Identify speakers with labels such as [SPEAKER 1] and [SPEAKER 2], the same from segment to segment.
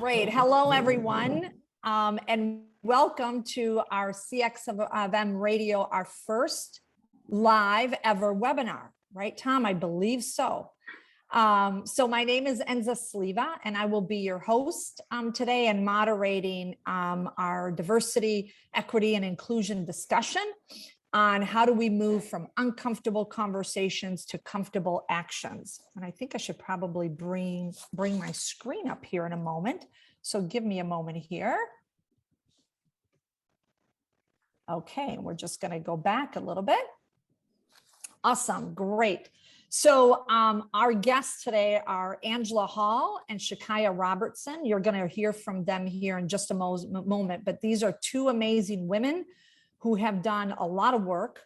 [SPEAKER 1] Great. Hello, everyone, and welcome to our CX of M Radio, our first live ever webinar, right, Tom? I believe so. So my name is Enza Sliva, and I will be your host today and moderating our diversity, equity, and inclusion discussion on how do we move from uncomfortable conversations to comfortable actions. And I think I should probably bring my screen up here in a moment. So give me a moment here. Okay, we're just going to go back a little bit. Awesome, great. So our guests today are Angela Hall and Tchicaya Robertson. You're going to hear from them here in just a moment, but these are two amazing women who have done a lot of work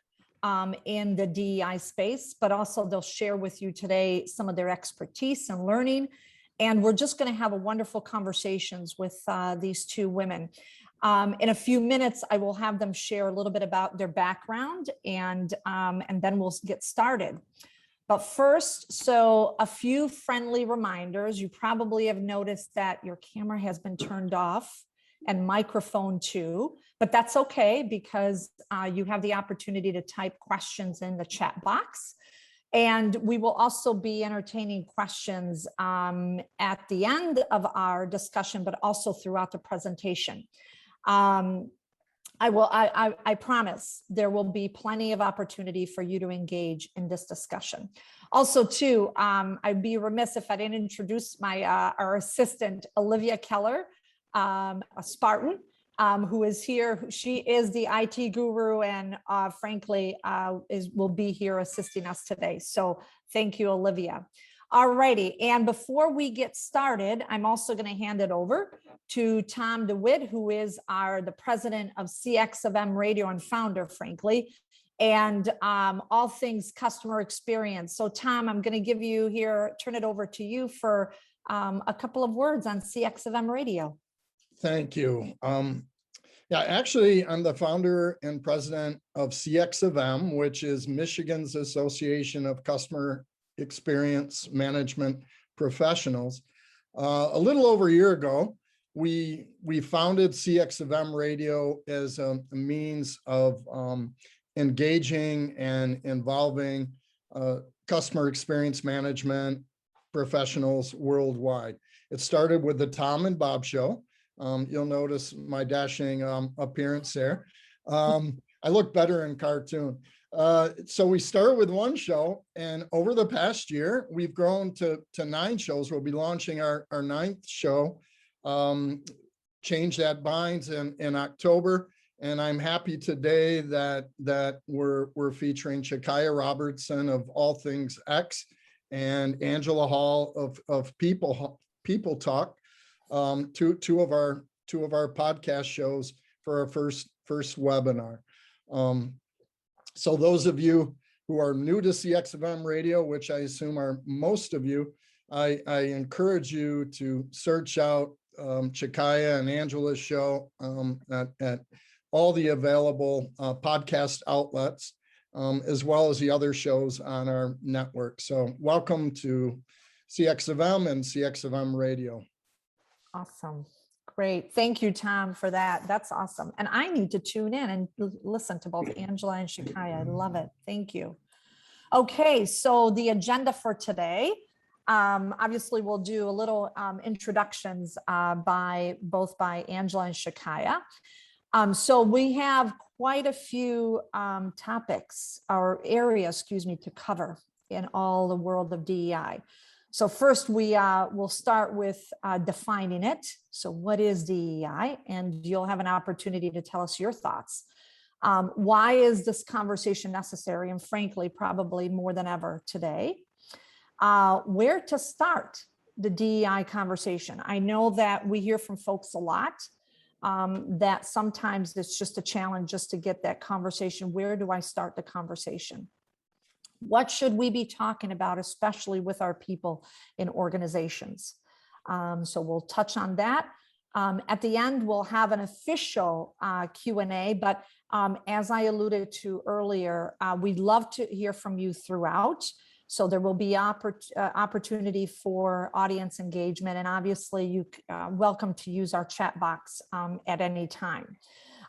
[SPEAKER 1] in the DEI space, but also they'll share with you today some of their expertise and learning. And we're just going to have a wonderful conversations with these two women. In a few minutes, I will have them share a little bit about their background, and then we'll get started. But first, so a few friendly reminders. You probably have noticed that your camera has been turned off and microphone too, but that's okay because you have the opportunity to type questions in the chat box. And we will also be entertaining questions at the end of our discussion, but also throughout the presentation. I promise there will be plenty of opportunity for you to engage in this discussion. Also too, I'd be remiss if I didn't introduce our assistant, Olivia Keller, a Spartan, who is here. She is the IT guru and frankly will be here assisting us today. So thank you, Olivia. All righty, and before we get started, I'm also going to hand it over to Tom DeWitt, who is the president of CX of M Radio and founder, frankly, and all things customer experience. So Tom, I'm going to turn it over to you for a couple of words on CX of M Radio.
[SPEAKER 2] Thank you. Yeah, actually, I'm the founder and president of CX of M, which is Michigan's Association of Customer Experience Management Professionals. A little over a year ago, we founded CX of M Radio as a means of engaging and involving customer experience management professionals worldwide. It started with the Tom and Bob Show. You'll notice my dashing appearance there. I look better in cartoon. So we started with one show, and over the past year, we've grown to 9 shows. We'll be launching our 9th show, Change That Binds in October. And I'm happy today that we're featuring Tchicaya Robertson of All Things X and Angela Hall of People Talk. Two of our podcast shows for our first webinar. So those of you who are new to CX of M Radio, which I assume are most of you, I encourage you to search out Tchicaya and Angela's show at all the available podcast outlets, as well as the other shows on our network. So welcome to CX of M and CX of M Radio.
[SPEAKER 1] Awesome. Great. Thank you, Tom, for that. That's awesome. And I need to tune in and listen to both Angela and Tchicaya. I love it. Thank you. Okay, so the agenda for today, obviously we'll do a little introductions by Angela and Tchicaya. So we have quite a few topics or areas, to cover in all the world of DEI. So first, we'll start with defining it. So what is DEI? And you'll have an opportunity to tell us your thoughts. Why is this conversation necessary? And frankly, probably more than ever today. Where to start the DEI conversation? I know that we hear from folks a lot that sometimes it's just a challenge just to get that conversation. Where do I start the conversation? What should we be talking about, especially with our people in organizations? So we'll touch on that. At the end, we'll have an official Q&A, but as I alluded to earlier, we'd love to hear from you throughout. So there will be opportunity for audience engagement, and obviously you welcome to use our chat box at any time.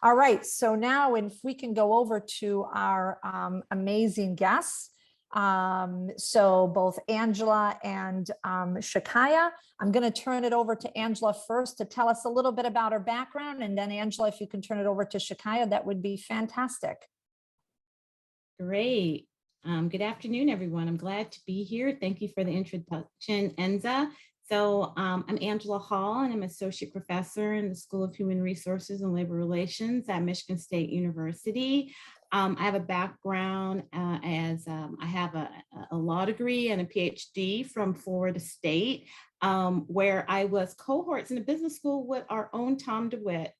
[SPEAKER 1] All right, so now if we can go over to our amazing guests. So both Angela and Tchicaya, I'm going to turn it over to Angela first to tell us a little bit about her background, and then Angela, if you can turn it over to Tchicaya, that would be fantastic.
[SPEAKER 3] Great. Good afternoon, everyone. I'm glad to be here. Thank you for the introduction, Enza. So I'm Angela Hall, and I'm associate professor in the School of Human Resources and Labor Relations at Michigan State University. I have a background as I have a law degree and a PhD from Florida State, where I was cohorts in a business school with our own Tom DeWitt.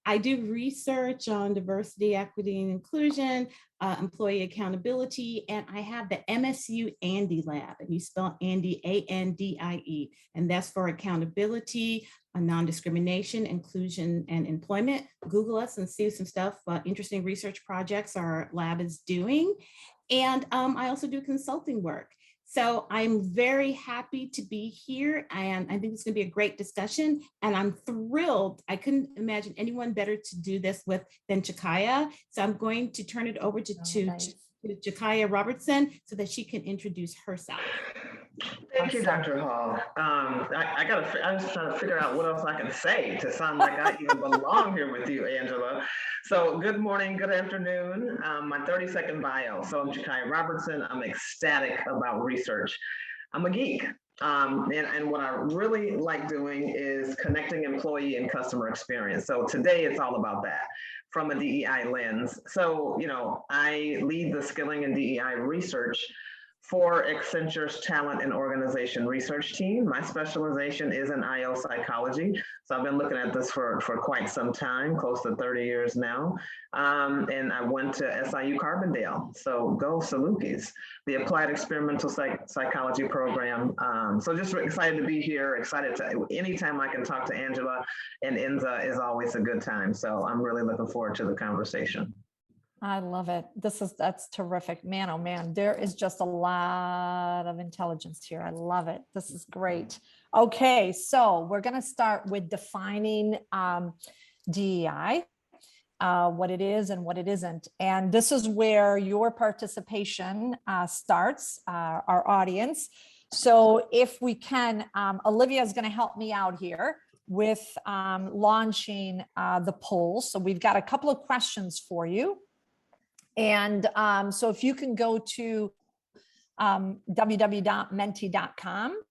[SPEAKER 3] I do research on diversity, equity, and inclusion, employee accountability, and I have the MSU Andy Lab, and you spell Andy, A-N-D-I-E, and that's for accountability, non-discrimination, inclusion, and employment. Google us and see some stuff, interesting research projects our lab is doing. And I also do consulting work. So I'm very happy to be here, and I think it's going to be a great discussion, and I'm thrilled. I couldn't imagine anyone better to do this with than Tchicaya. So I'm going to turn it over to Tchicaya Robertson so that she can introduce herself.
[SPEAKER 4] Thank you, Dr. Hall. I was trying to figure out what else I can say to sound like I even belong here with you, Angela. So good morning, good afternoon. My 30-second bio. So I'm Tchicaya Robertson. I'm ecstatic about research. I'm a geek. And what I really like doing is connecting employee and customer experience. So today it's all about that from a DEI lens. So, you know, I lead the skilling and DEI research for Accenture's talent and organization research team. My specialization is in IO psychology. So I've been looking at this for quite some time, close to 30 years now. And I went to SIU Carbondale. So go Salukis, the Applied Experimental Psychology program. So just excited to be here, excited to, anytime I can talk to Angela and Enza is always a good time. So I'm really looking forward to the conversation.
[SPEAKER 1] I love it. That's terrific. Man, oh man, there is just a lot of intelligence here. I love it. This is great. Okay, so we're going to start with defining DEI, what it is and what it isn't. And this is where your participation starts, our audience. So if we can, Olivia is going to help me out here with launching the poll. So we've got a couple of questions for you. And so if you can go to www.menti.com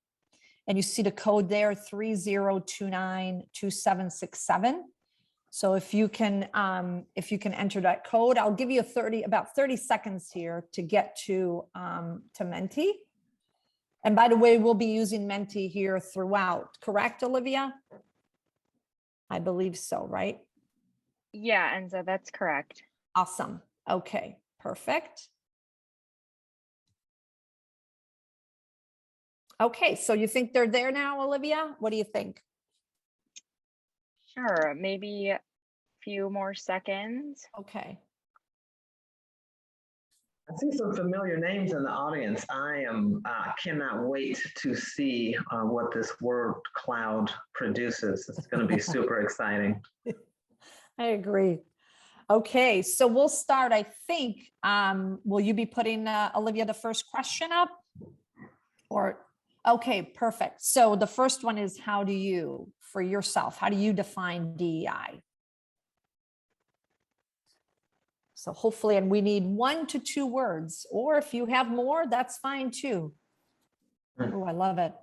[SPEAKER 1] and you see the code there, 30292767. So if you can enter that code, I'll give you about 30 seconds here to get to Menti. And by the way, we'll be using Menti here throughout, correct, Olivia? I believe so, right?
[SPEAKER 5] Yeah, Enza, that's correct.
[SPEAKER 1] Awesome. Okay, perfect. Okay, so you think they're there now, Olivia? What do you think?
[SPEAKER 5] Sure, maybe a few more seconds.
[SPEAKER 1] Okay.
[SPEAKER 4] I see some familiar names in the audience. I cannot wait to see what this word cloud produces. It's going to be super exciting.
[SPEAKER 1] I agree. Okay, so we'll start, I think, will you be putting, Olivia, the first question up? Or, okay, perfect. So the first one is, how do you define DEI? So hopefully, and we need 1 to 2 words, or if you have more, that's fine too. Oh, I love it.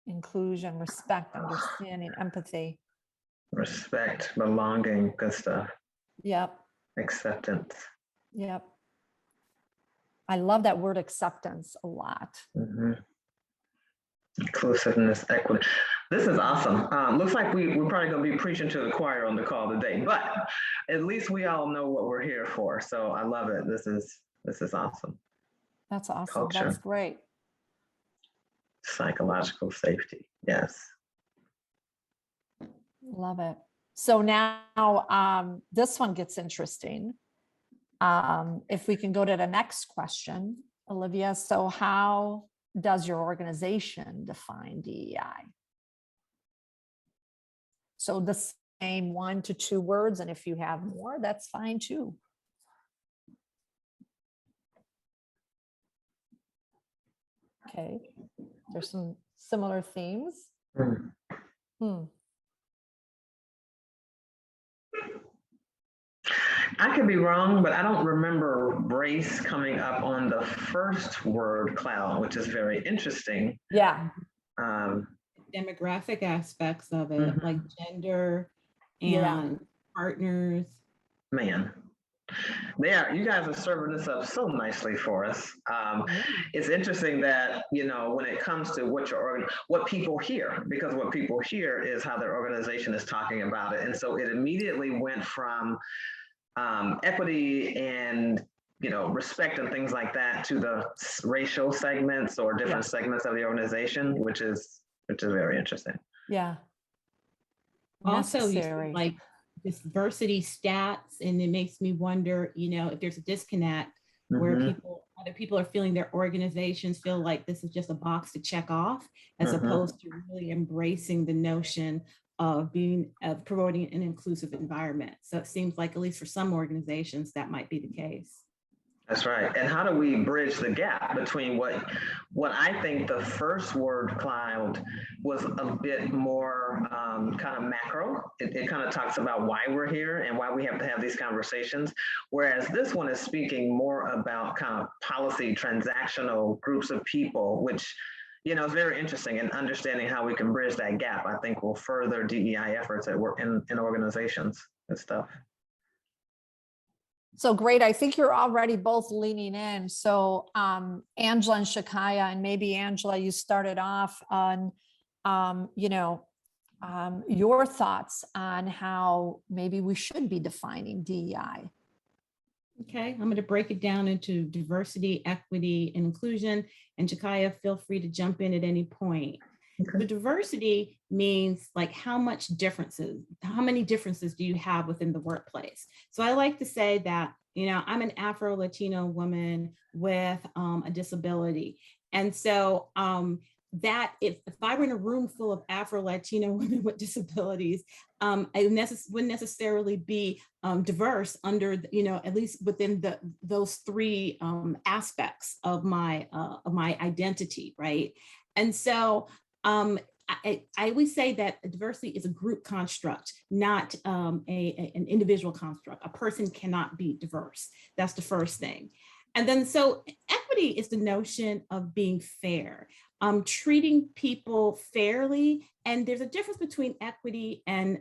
[SPEAKER 1] Inclusion, respect, understanding, empathy.
[SPEAKER 4] Respect, belonging, good stuff.
[SPEAKER 1] Yep.
[SPEAKER 4] Acceptance.
[SPEAKER 1] Yep. I love that word acceptance a lot.
[SPEAKER 4] Mm-hmm. Inclusiveness, equity. This is awesome. Looks like we're probably going to be preaching to the choir on the call today, but at least we all know what we're here for. So I love it. This is awesome.
[SPEAKER 1] That's awesome.
[SPEAKER 4] Culture.
[SPEAKER 1] That's great.
[SPEAKER 4] Psychological safety. Yes.
[SPEAKER 1] Love it. So now this one gets interesting. If we can go to the next question, Olivia. So how does your organization define DEI? So the same 1 to 2 words, and if you have more, that's fine too. Okay, there's some similar themes.
[SPEAKER 4] I could be wrong, but I don't remember race coming up on the first word cloud, which is very interesting.
[SPEAKER 1] Yeah.
[SPEAKER 3] Demographic aspects of it, like gender and partners. Man, you guys are serving this up so nicely for us. It's interesting that, when it comes to what people hear, because what people hear is how their organization is talking about it. And so it immediately went from equity and respect and things like that to the racial segments or different segments of the organization, which is very interesting.
[SPEAKER 1] Yeah.
[SPEAKER 3] Also, you see, like diversity stats, and it makes me wonder, if there's a disconnect where other people are feeling their organizations feel like this is just a box to check off, as opposed to really embracing the notion of promoting an inclusive environment. So it seems like, at least for some organizations, that might be the case. That's right. And how do we bridge the gap between what I think the first word cloud was a bit more kind of macro. It kind of talks about why we're here and why we have to have these conversations. Whereas this one is speaking more about kind of policy, transactional groups of people, which, is very interesting, and understanding how we can bridge that gap, I think, will further DEI efforts that work in organizations and stuff.
[SPEAKER 1] So great. I think you're already both leaning in. So Angela and Tchicaya, and maybe Angela, you started off on, your thoughts on how maybe we should be defining DEI.
[SPEAKER 3] Okay, I'm going to break it down into diversity, equity, and inclusion. And Tchicaya, feel free to jump in at any point. Okay. The diversity means like how many differences do you have within the workplace? So I like to say that, I'm an Afro-Latino woman with a disability. And so that if I were in a room full of Afro-Latino women with disabilities, I wouldn't necessarily be diverse under, at least within those three aspects of my identity, right? And so I always say that diversity is a group construct, not an individual construct. A person cannot be diverse. That's the first thing. And then so equity is the notion of being fair, treating people fairly. And there's a difference between equity and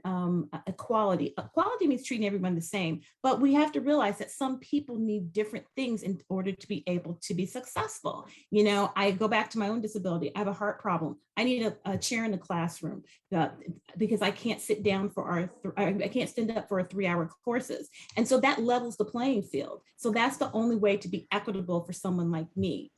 [SPEAKER 3] equality. Equality means treating everyone the same, but we have to realize that some people need different things in order to be able to be successful. I go back to my own disability. I have a heart problem. I need a chair in the classroom because I can't sit down I can't stand up for 3-hour courses. And so that levels the playing field. So that's the only way to be equitable for someone like me.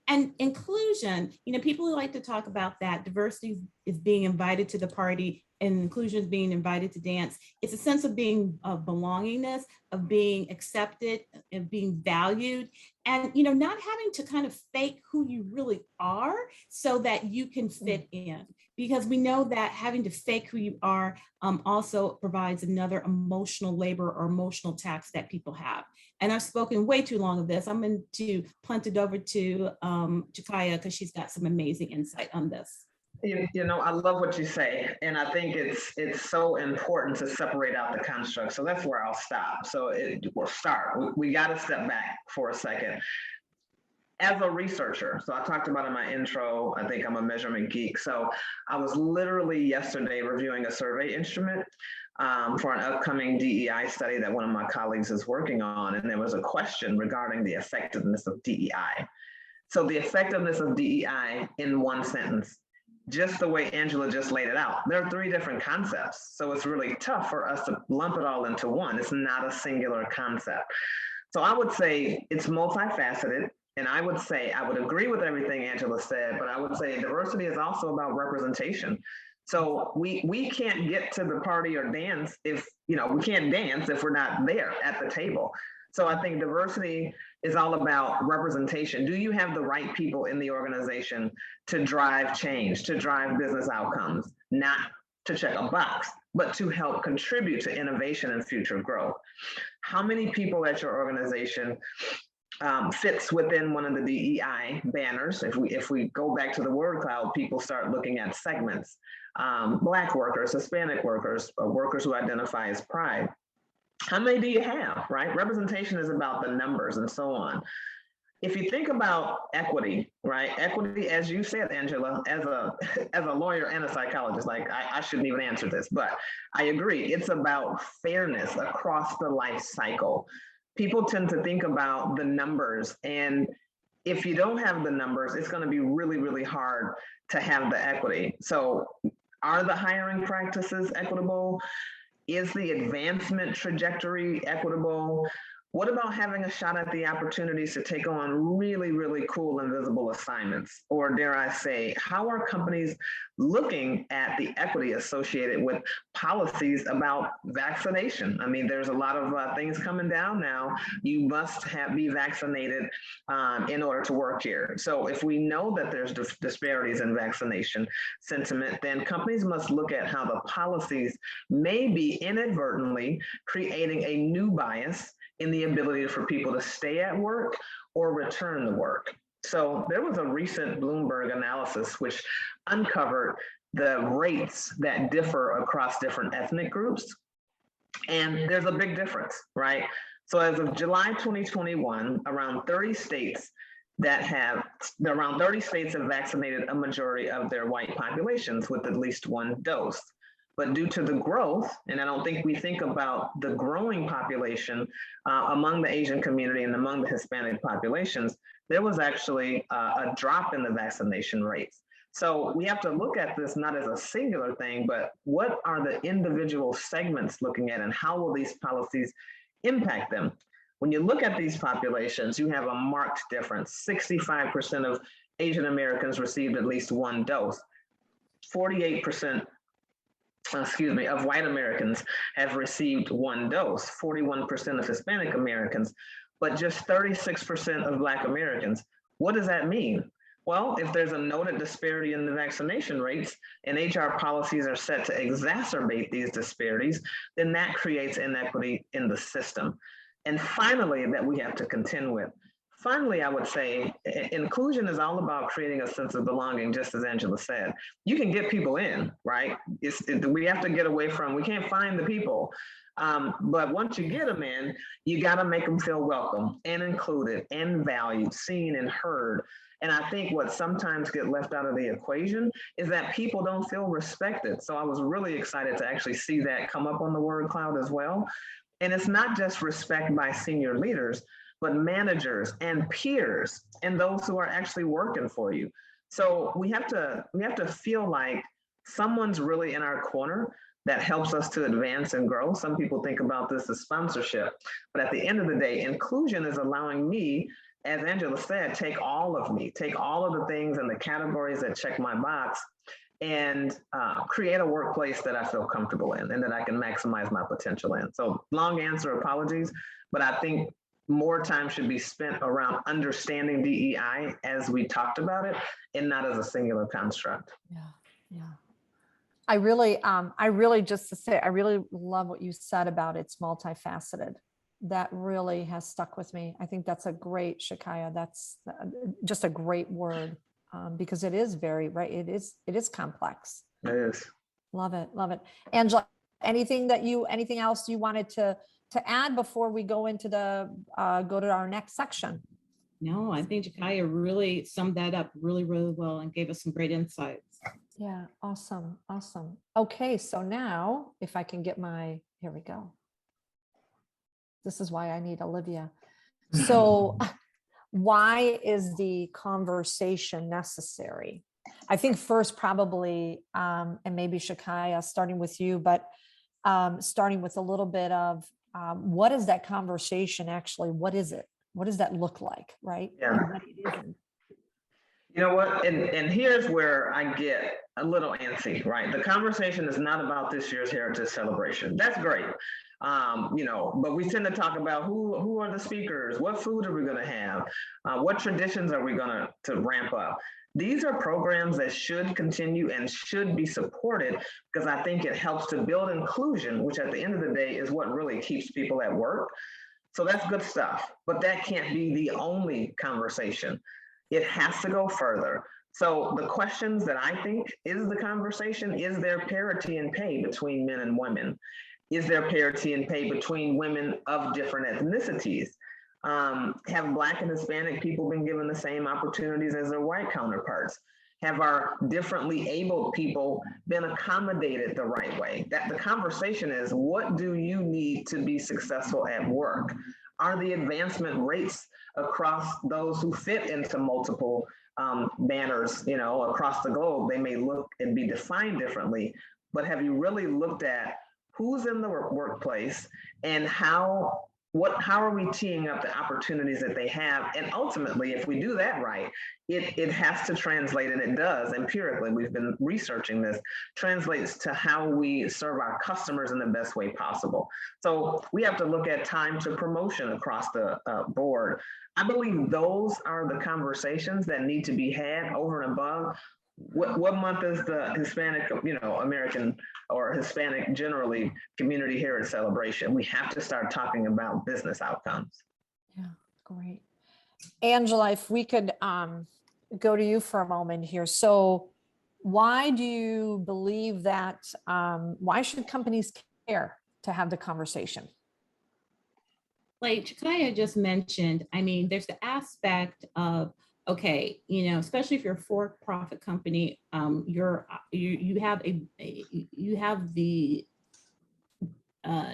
[SPEAKER 3] And inclusion, people like to talk about that. Diversity is being invited to the party, and inclusion is being invited to dance. It's a sense of being belongingness, of being accepted, and being valued, and not having to kind of fake who you really are so that you can fit in. Because we know that having to fake who you are also provides another emotional labor or emotional tax that people have. And I've spoken way too long of this. I'm going to punt it over to Tchicaya because she's got some amazing insight on this.
[SPEAKER 4] I love what you say. And I think it's so important to separate out the construct. So that's where I'll stop. So we'll start. We got to step back for a second. As a researcher, so I talked about in my intro, I think I'm a measurement geek. So I was literally yesterday reviewing a survey instrument for an upcoming DEI study that one of my colleagues is working on. And there was a question regarding the effectiveness of DEI. So the effectiveness of DEI in one sentence, just the way Angela just laid it out. There are 3 different concepts. So it's really tough for us to lump it all into one. It's not a singular concept. So I would say it's multifaceted. And I would say, I would agree with everything Angela said, but I would say diversity is also about representation. So we can't get to the party or dance if, we can't dance if we're not there at the table. So I think diversity is all about representation. Do you have the right people in the organization to drive change, to drive business outcomes, not to check a box, but to help contribute to innovation and future growth? How many people at your organization fits within one of the DEI banners? If we go back to the word cloud, people start looking at segments. Black workers, Hispanic workers, workers who identify as pride. How many do you have, right? Representation is about the numbers and so on. If you think about equity, right? Equity, as you said, Angela, as a lawyer and a psychologist, like I shouldn't even answer this, but I agree. It's about fairness across the life cycle. People tend to think about the numbers, and if you don't have the numbers, it's going to be really, really hard to have the equity. So are the hiring practices equitable? Is the advancement trajectory equitable? What about having a shot at the opportunities to take on really, really cool and visible assignments? Or dare I say, how are companies looking at the equity associated with policies about vaccination? I mean, there's a lot of things coming down now. You must be vaccinated in order to work here. So if we know that there's disparities in vaccination sentiment, then companies must look at how the policies may be inadvertently creating a new bias in the ability for people to stay at work or return to work. So there was a recent Bloomberg analysis which uncovered the rates that differ across different ethnic groups. And there's a big difference, right? So as of July 2021, around 30 states have vaccinated a majority of their white populations with at least one dose. But due to the growth, and I don't think we think about the growing population among the Asian community and among the Hispanic populations, there was actually a drop in the vaccination rates. So we have to look at this not as a singular thing, but what are the individual segments looking at and how will these policies impact them? When you look at these populations, you have a marked difference. 65% of Asian Americans received at least one dose. 48% of white Americans have received one dose, 41% of Hispanic Americans, but just 36% of Black Americans. What does that mean? Well, if there's a noted disparity in the vaccination rates and HR policies are set to exacerbate these disparities, then that creates inequity in the system. And finally, that we have to contend with. Finally, I would say inclusion is all about creating a sense of belonging, just as Angela said. You can get people in, right? We have to get away from, we can't find the people. But once you get them in, you got to make them feel welcome and included and valued, seen and heard. And I think what sometimes get left out of the equation is that people don't feel respected. So I was really excited to actually see that come up on the word cloud as well. And it's not just respect by senior leaders, but managers and peers and those who are actually working for you. So we have to feel like someone's really in our corner that helps us to advance and grow. Some people think about this as sponsorship, but at the end of the day, inclusion is allowing me, as Angela said, take all of me, take all of the things and the categories that check my box and create a workplace that I feel comfortable in and that I can maximize my potential in. So long answer, apologies, but I think more time should be spent around understanding DEI as we talked about it and not as a singular construct.
[SPEAKER 1] Yeah. I really just to say, I really love what you said about it's multifaceted. That really has stuck with me. I think that's a great, Tchicaya, that's just a great word because it is very, right. It is complex.
[SPEAKER 4] It is.
[SPEAKER 1] Love it. Angela, anything else you wanted to add before we go into go to our next section?
[SPEAKER 3] No, I think Tchicaya really summed that up really, really well and gave us some great insights.
[SPEAKER 1] Yeah, awesome. Okay, so now if I can get here we go. This is why I need Olivia. So why is the conversation necessary? I think first probably, and maybe Tchicaya, starting with you, but starting with a little bit of what is that conversation actually? What is it? What does that look like, right?
[SPEAKER 4] Yeah.
[SPEAKER 1] And what it isn't.
[SPEAKER 4] You know what? And here's where I get a little antsy, right? The conversation is not about this year's Heritage Celebration. That's great. But we tend to talk about who are the speakers, what food are we going to have, what traditions are we going to ramp up. These are programs that should continue and should be supported because I think it helps to build inclusion, which at the end of the day is what really keeps people at work. So that's good stuff, but that can't be the only conversation. It has to go further. So the questions that I think is the conversation, is there parity in pay between men and women? Is there parity in pay between women of different ethnicities? Have Black and Hispanic people been given the same opportunities as their white counterparts? Have our differently abled people been accommodated the right way? That the conversation is, what do you need to be successful at work? Are the advancement rates across those who fit into multiple banners, across the globe? They may look and be defined differently, but have you really looked at who's in the workplace and how are we teeing up the opportunities that they have? And ultimately, if we do that right, it has to translate, and it does empirically. We've been researching this, translates to how we serve our customers in the best way possible. So we have to look at time to promotion across the board. I believe those are the conversations that need to be had over and above. What month is the Hispanic, American or Hispanic generally community heritage celebration? We have to start talking about business outcomes.
[SPEAKER 1] Yeah, great. Angela, if we could go to you for a moment here. So why do you believe that, why should companies care to have the conversation?
[SPEAKER 3] Like Tchicaya just mentioned, I mean, there's the aspect of, okay, especially if you're a for-profit company, you have the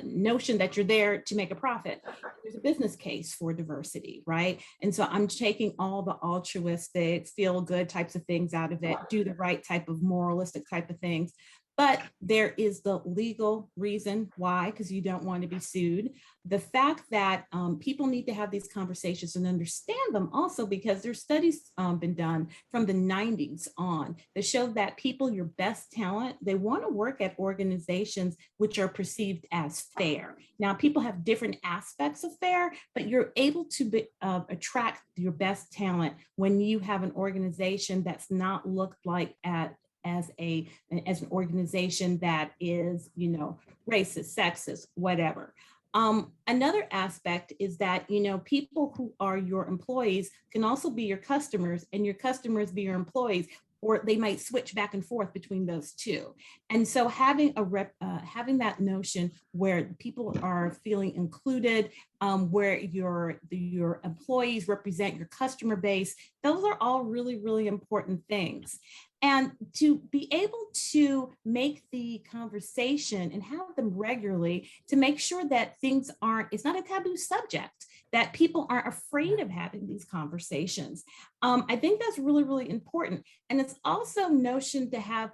[SPEAKER 3] notion that you're there to make a profit. There's a business case for diversity, right? And so I'm taking all the altruistic, feel good types of things out of it, do the right type of moralistic type of things. But there is the legal reason why, because you don't want to be sued. The fact that people need to have these conversations and understand them also, because there's studies been done from the 90s on that show that people, your best talent, they want to work at organizations which are perceived as fair. Now, people have different aspects of fair, but you're able to attract your best talent when you have an organization that's not looked like as an organization that is, racist, sexist, whatever. Another aspect is that, people who are your employees can also be your customers, and your customers be your employees, or they might switch back and forth between those two. And so having having that notion where people are feeling included, where your employees represent your customer base, those are all really, really important things. And to be able to make the conversation and have them regularly to make sure that things it's not a taboo subject, that people aren't afraid of having these conversations. I think that's really, really important. And it's also notion to have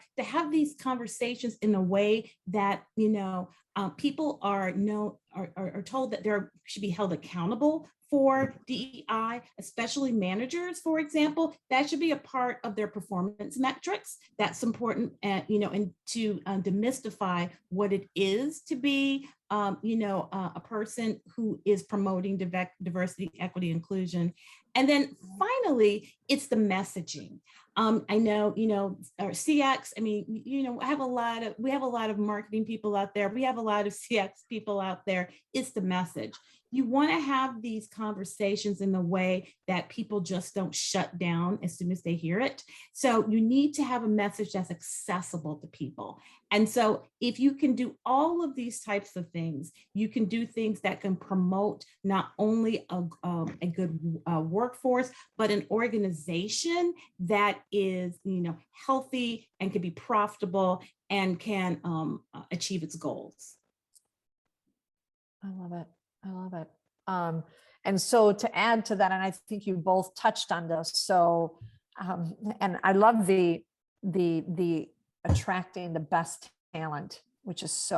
[SPEAKER 3] these conversations in a way that, people are told that they should be held accountable for DEI, especially managers, for example. That should be a part of their performance metrics. That's important, and to demystify what it is to be, a person who is promoting diversity, equity, inclusion. And then finally, it's the messaging. I know, our CX, I mean, we have a lot of marketing people out there. We have a lot of CX people out there. It's the message. You want to have these conversations in the way that people just don't shut down as soon as they hear it. So you need to have a message that's accessible to people. And so if you can do all of these types of things, you can do things that can promote not only a good workforce, but an organization that is, healthy and can be profitable and can achieve its goals.
[SPEAKER 1] I love it. I love it. And so to add to that, and I think you both touched on this. So, and I love the attracting the best talent, which is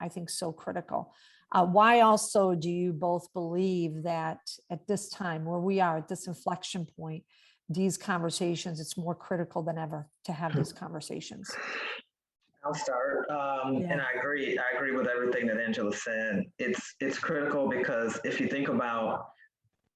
[SPEAKER 1] I think so critical. Why also do you both believe that at this time where we are at this inflection point, these conversations, it's more critical than ever to have these conversations.
[SPEAKER 4] I'll start, and I agree with everything that Angela said. It's critical because if you think about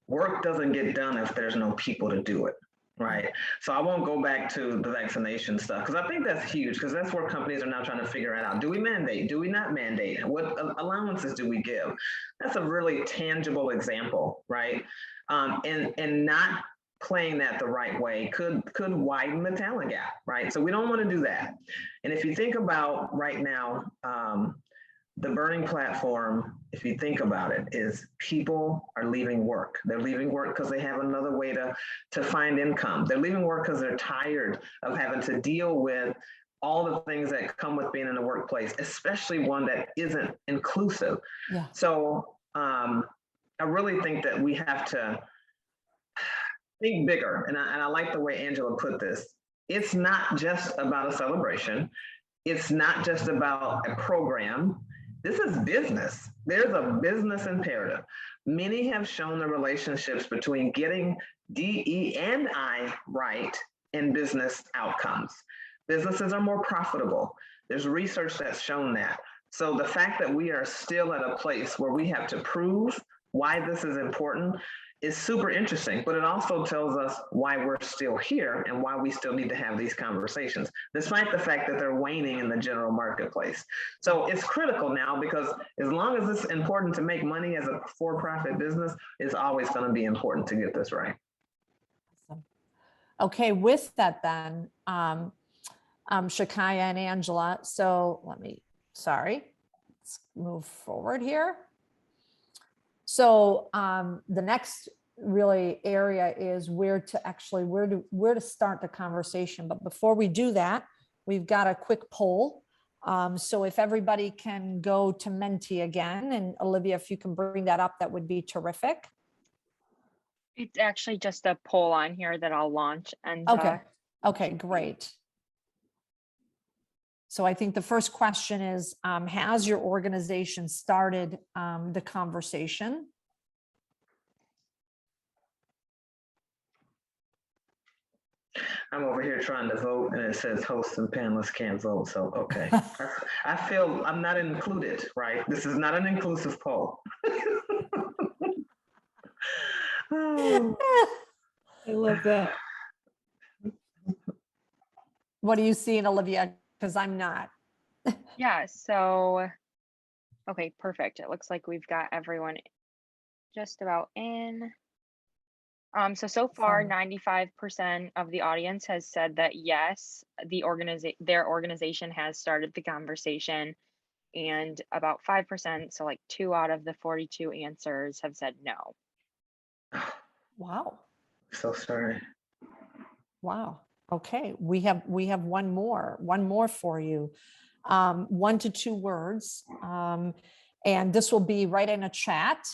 [SPEAKER 4] work doesn't get done if there's no people to do it, right? So I won't go back to the vaccination stuff because I think that's huge because that's where companies are now trying to figure it out. Do we mandate? Do we not mandate? What allowances do we give? That's a really tangible example, right? And not playing that the right way could widen the talent gap, right? So we don't want to do that. And if you think about right now, the burning platform, if you think about it, is people are leaving work. They're leaving work because they have another way to find income. They're leaving work because they're tired of having to deal with all the things that come with being in the workplace, especially one that isn't inclusive.
[SPEAKER 1] Yeah.
[SPEAKER 4] So I really think that we have to think bigger. And I like the way Angela put this. It's not just about a celebration. It's not just about a program. This is business. There's a business imperative. Many have shown the relationships between getting DE&I right in business outcomes. Businesses are more profitable. There's research that's shown that. So the fact that we are still at a place where we have to prove why this is important is super interesting, but it also tells us why we're still here and why we still need to have these conversations, despite the fact that they're waning in the general marketplace. So it's critical now because as long as it's important to make money as a for-profit business, it's always going to be important to get this right.
[SPEAKER 1] Awesome. Okay, with that then, Tchicaya and Angela, so let's move forward here. So the next really area is where to start the conversation. But before we do that, we've got a quick poll. So if everybody can go to Menti again, and Olivia, if you can bring that up, that would be terrific.
[SPEAKER 5] It's actually just a poll on here that I'll launch. And
[SPEAKER 1] Okay, great. So I think the first question is, has your organization started the conversation?
[SPEAKER 4] I'm over here trying to vote and it says hosts and panelists can't vote. So, okay. I feel I'm not included, right? This is not an inclusive poll.
[SPEAKER 3] I love that.
[SPEAKER 1] What are you seeing, Olivia? Because I'm not.
[SPEAKER 5] yeah, so, okay, perfect. It looks like we've got everyone just about in. So far, 95% of the audience has said that yes, their organization has started the conversation, and about 5%, so like 2 out of the 42 answers have said no.
[SPEAKER 1] Wow.
[SPEAKER 4] So sorry.
[SPEAKER 1] Wow. Okay, we have one more for you. 1 to 2 words, and this will be right in a chat.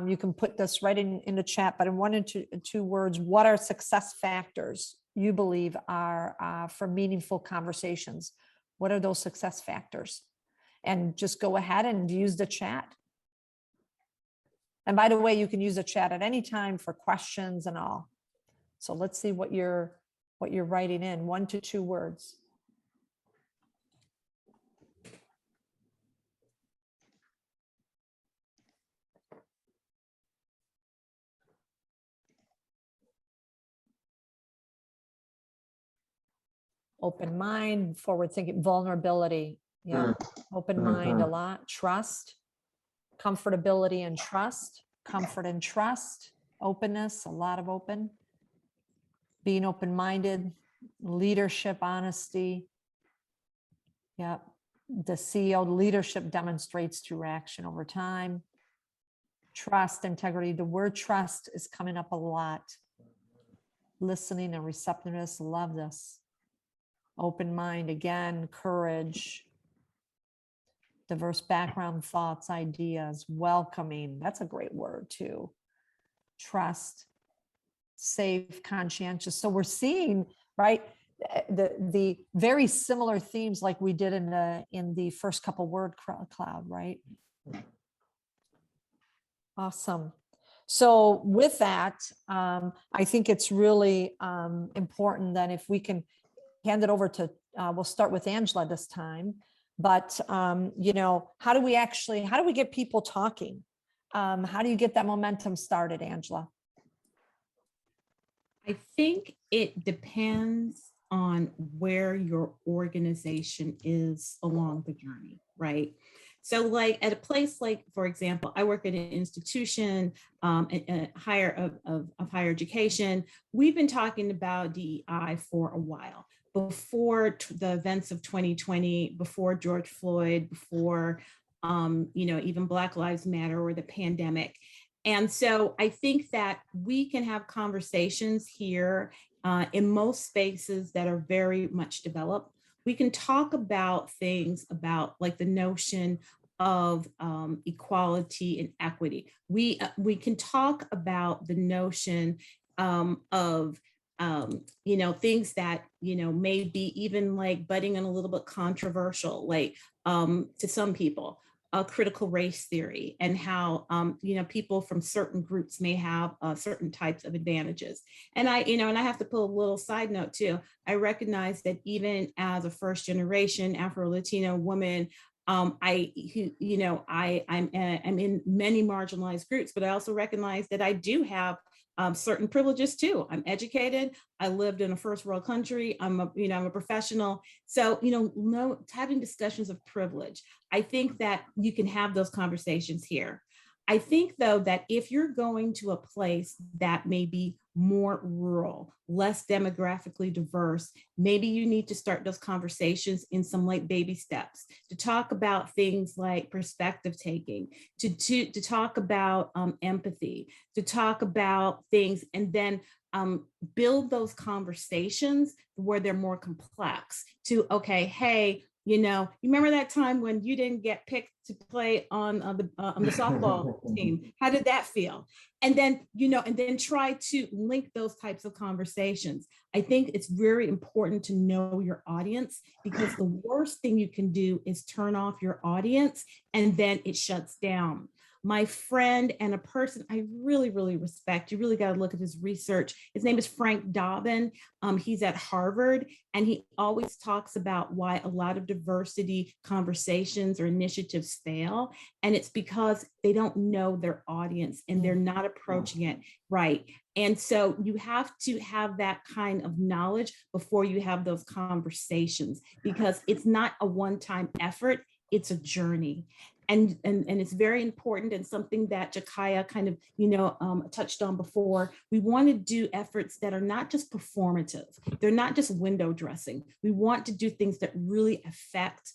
[SPEAKER 1] You can put this right in the chat, but in 1 and 2 words, what are success factors you believe are for meaningful conversations? What are those success factors? And just go ahead and use the chat. And by the way, you can use the chat at any time for questions and all. So let's see what you're writing in. 1 to 2 words. Open mind, forward thinking, vulnerability. Yeah. Open mind a lot. Trust, comfortability and trust, comfort and trust, openness, a lot of open, being open-minded, leadership, honesty. Yeah. The CEO leadership demonstrates through action over time. Trust, integrity. The word trust is coming up a lot. Listening and receptiveness. Love this. Open mind again, courage, diverse background, thoughts, ideas, welcoming. That's a great word too. Trust, safe, conscientious. So we're seeing, right, the very similar themes like we did in the first couple word cloud, right? Awesome. So with that, I think it's really important that if we can hand it over to, we'll start with Angela this time. But, you know, how do we get people talking? How do you get that momentum started, Angela?
[SPEAKER 3] I think it depends on where your organization is along the journey, right? So like at a place like, for example, I work at an institution of higher education. We've been talking about DEI for a while. Before the events of 2020, before George Floyd, before you know, even Black Lives Matter or the pandemic. And so I think that we can have conversations here in most spaces that are very much developed. We can talk about things about like the notion of equality and equity. We can talk about the notion of you know, things that, you know, may be even like budding and a little bit controversial, like to some people, critical race theory and how, you know, people from certain groups may have certain types of advantages. And I, you know, and I have to put a little side note too. I recognize that even as a first generation Afro-Latino woman, I'm in many marginalized groups, but I also recognize that I do have certain privileges too. I'm educated. I lived in a first world country. I'm a professional. So, you know, having discussions of privilege, I think that you can have those conversations here. I think though that if you're going to a place that may be more rural, less demographically diverse, maybe you need to start those conversations in some like baby steps to talk about things like perspective taking, to talk about empathy, to talk about things, and then build those conversations where they're more complex to, okay, hey, you know, you remember that time when you didn't get picked to play on the softball team? How did that feel? And then, you know, and then try to link those types of conversations. I think it's very important to know your audience, because the worst thing you can do is turn off your audience and then it shuts down. My friend and a person I really, really respect, you really got to look at his research. His name is Frank Dobbin. He's at Harvard, and he always talks about why a lot of diversity conversations or initiatives fail. And it's because they don't know their audience and they're not approaching it right. And so you have to have that kind of knowledge before you have those conversations, because it's not a one-time effort, it's a journey. And it's very important, and something that Tchicaya kind of, you know, touched on before. We want to do efforts that are not just performative. They're not just window dressing. We want to do things that really affect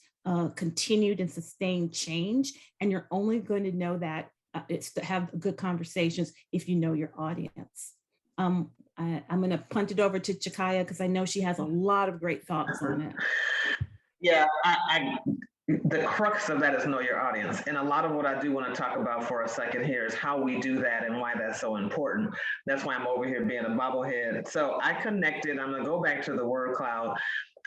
[SPEAKER 3] continued and sustained change. And you're only going to know that it's to have good conversations if you know your audience. I'm going to punt it over to Tchicaya because I know she has a lot of great thoughts on it.
[SPEAKER 4] Yeah, the crux of that is know your audience. And a lot of what I do want to talk about for a second here is how we do that and why that's so important. That's why I'm over here being a bobblehead. So I connected, I'm going to go back to the word cloud.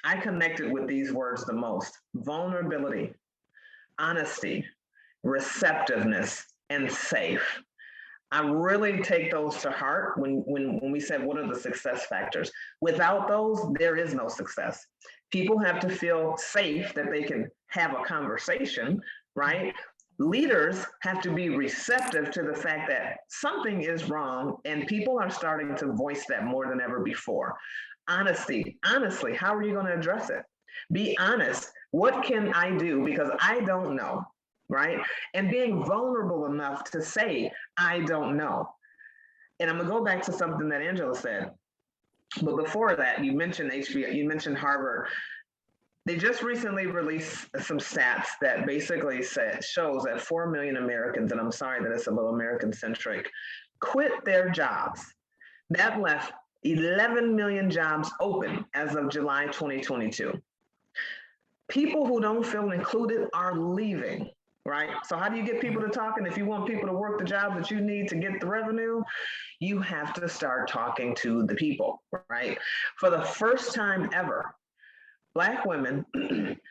[SPEAKER 4] I connected with these words the most: vulnerability, honesty, receptiveness, and safe. I really take those to heart when we said, what are the success factors? Without those, there is no success. People have to feel safe that they can have a conversation, right? Leaders have to be receptive to the fact that something is wrong, and people are starting to voice that more than ever before. Honesty, honestly, how are you going to address it? Be honest. What can I do? Because I don't know. Right? And being vulnerable enough to say, I don't know. And I'm gonna go back to something that Angela said. But before that, you mentioned HBO, you mentioned Harvard. They just recently released some stats that basically shows that 4 million Americans, and I'm sorry that it's a little American centric, quit their jobs. That left 11 million jobs open as of July 2022. People who don't feel included are leaving. Right? So how do you get people to talk? And if you want people to work the job that you need to get the revenue, you have to start talking to the people, right? For the first time ever, Black women